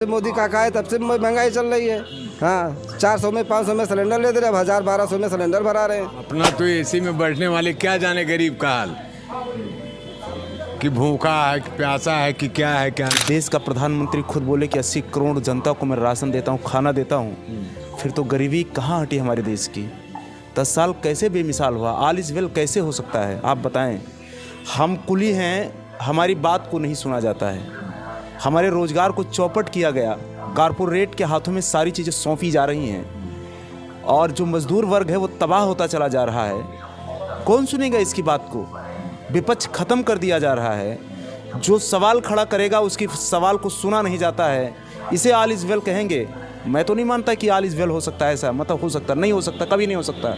मोदी काका है तब से महंगाई चल रही है। हाँ, 400 में 500 में सिलेंडर लेते रहे, अब 1000-1200 में सिलेंडर भरा रहे हैं। अपना तो एसी में बैठने वाले क्या जाने गरीब का हाल, कि भूखा है कि प्यासा है कि क्या है क्या नहीं। देश का प्रधानमंत्री खुद बोले कि 80 करोड़ जनता को मैं राशन देता हूँ, खाना देता हूँ, फिर तो गरीबी कहाँ हटी हमारे देश की। 10 साल कैसे बेमिसाल हुआ, ऑल इज वेल कैसे हो सकता है आप बताएं। हम कुली हैं, हमारी बात को नहीं सुना जाता है, हमारे रोजगार को चौपट किया गया, कारपोरेट के हाथों में सारी चीज़ें सौंपी जा रही हैं और जो मजदूर वर्ग है वो तबाह होता चला जा रहा है। कौन सुनेगा इसकी बात को? विपक्ष खत्म कर दिया जा रहा है, जो सवाल खड़ा करेगा उसकी सवाल को सुना नहीं जाता है। इसे ऑल इज वेल कहेंगे? मैं तो नहीं मानता कि ऑल इज वेल हो सकता है, ऐसा मतलब हो सकता नहीं, हो सकता कभी नहीं हो सकता।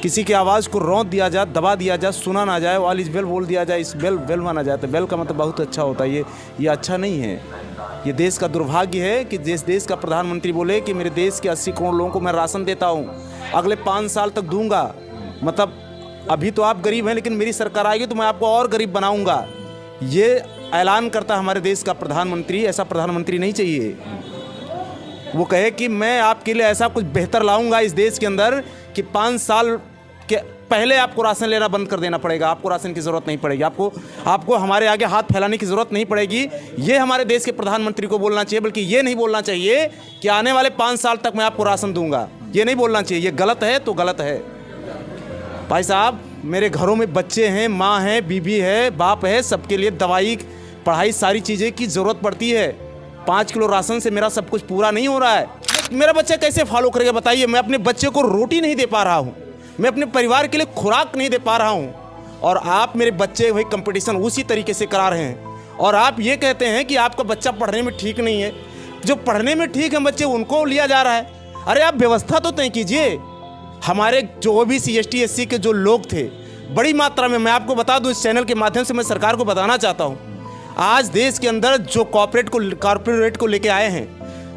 किसी की आवाज़ को रौंद दिया जाए, दबा दिया जाए, सुना ना जाए, ऑल इज वेल बोल दिया जाए, इस वेल माना जाए, तो वेल का मतलब बहुत अच्छा होता है। ये अच्छा नहीं है। ये देश का दुर्भाग्य है कि जिस देश का प्रधानमंत्री बोले कि मेरे देश के 80 करोड़ लोगों को मैं राशन देता हूँ, अगले 5 साल तक दूंगा। मतलब अभी तो आप गरीब हैं, लेकिन मेरी सरकार आएगी तो मैं आपको और गरीब बनाऊंगा। ये ऐलान करता हमारे देश का प्रधानमंत्री। ऐसा प्रधानमंत्री नहीं चाहिए। वो कहे कि मैं आपके लिए ऐसा कुछ बेहतर लाऊंगा इस देश के अंदर कि 5 साल के पहले आपको राशन लेना बंद कर देना पड़ेगा, आपको राशन की ज़रूरत नहीं पड़ेगी, आपको हमारे आगे हाथ फैलाने की ज़रूरत नहीं पड़ेगी। ये हमारे देश के प्रधानमंत्री को बोलना चाहिए, बल्कि ये नहीं बोलना चाहिए कि आने वाले 5 साल तक मैं आपको राशन दूंगा। ये नहीं बोलना चाहिए। ये गलत है तो गलत है। भाई साहब, मेरे घरों में बच्चे हैं, माँ है, बीबी है, बाप है, सबके लिए दवाई, पढ़ाई, सारी चीज़ें की ज़रूरत पड़ती है। 5 किलो राशन से मेरा सब कुछ पूरा नहीं हो रहा है। मेरा बच्चा कैसे फॉलो करेगा बताइए? मैं अपने बच्चे को रोटी नहीं दे पा रहा हूँ, मैं अपने परिवार के लिए खुराक नहीं दे पा रहा हूँ, और आप मेरे बच्चे वही कंपटीशन उसी तरीके से करा रहे हैं। और आप ये कहते हैं कि आपका बच्चा पढ़ने में ठीक नहीं है। जो पढ़ने में ठीक है बच्चे, उनको लिया जा रहा है। अरे आप व्यवस्था तो तय कीजिए। हमारे जो OBC ST SC के जो लोग थे बड़ी मात्रा में, मैं आपको बता दूँ, इस चैनल के माध्यम से मैं सरकार को बताना चाहता हूँ, आज देश के अंदर जो कॉर्पोरेट को लेके आए हैं,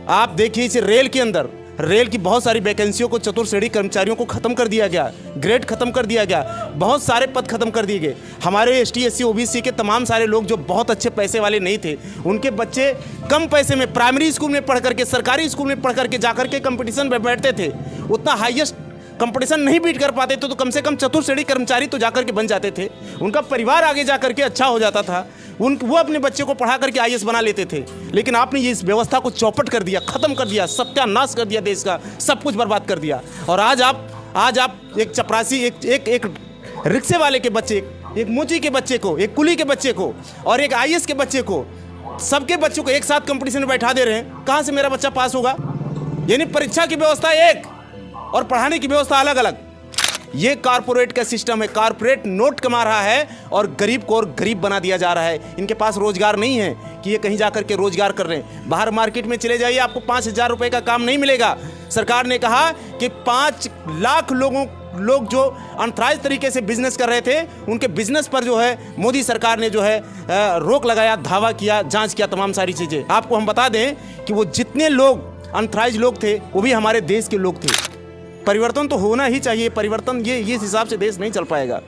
आप देखिए इस रेल के अंदर, रेल की बहुत सारी वैकेंसियों को, चतुर्थ श्रेणी कर्मचारियों को खत्म कर दिया गया, ग्रेड खत्म कर दिया गया, बहुत सारे पद खत्म कर दिए गए। हमारे ST SC OBC के तमाम सारे लोग जो बहुत अच्छे पैसे वाले नहीं थे, उनके बच्चे कम पैसे में प्राइमरी स्कूल में पढ़ करके, सरकारी स्कूल में पढ़ करके जाकर के कंपटीशन में बैठते थे। उतना हाईएस्ट कंपटीशन नहीं बीट कर पाते थे तो कम से कम चतुर्थ श्रेणी कर्मचारी तो जाकर के बन जाते थे। उनका परिवार आगे जाकर के अच्छा हो जाता था। वो अपने बच्चे को पढ़ा करके IAS बना लेते थे। लेकिन आपने ये इस व्यवस्था को चौपट कर दिया, ख़त्म कर दिया, सत्यानाश कर दिया, देश का सब कुछ बर्बाद कर दिया। और आज आप एक चपरासी, एक रिक्शे वाले के बच्चे, एक मोची के बच्चे को, एक कुली के बच्चे को और एक IAS के बच्चे को, सबके बच्चों को एक साथ कंपटीशन में बैठा दे रहे हैं। कहाँ से मेरा बच्चा पास होगा? यानी परीक्षा की व्यवस्था एक और पढ़ाने की व्यवस्था अलग अलग। ये कारपोरेट का सिस्टम है। कारपोरेट नोट कमा रहा है और गरीब को और गरीब बना दिया जा रहा है। इनके पास रोजगार नहीं है कि ये कहीं जाकर के रोजगार कर रहे हैं। बाहर मार्केट में चले जाइए, आपको 5,000 रुपये का काम नहीं मिलेगा। सरकार ने कहा कि 5 लाख लोग जो अनथराइज तरीके से बिजनेस कर रहे थे, उनके बिजनेस पर जो है मोदी सरकार ने जो है रोक लगाया, धावा किया, जाँच किया, तमाम सारी चीज़ें। आपको हम बता दें कि वो जितने लोग अनथराइज लोग थे वो भी हमारे देश के लोग थे। परिवर्तन तो होना ही चाहिए। परिवर्तन ये इस हिसाब से देश नहीं चल पाएगा।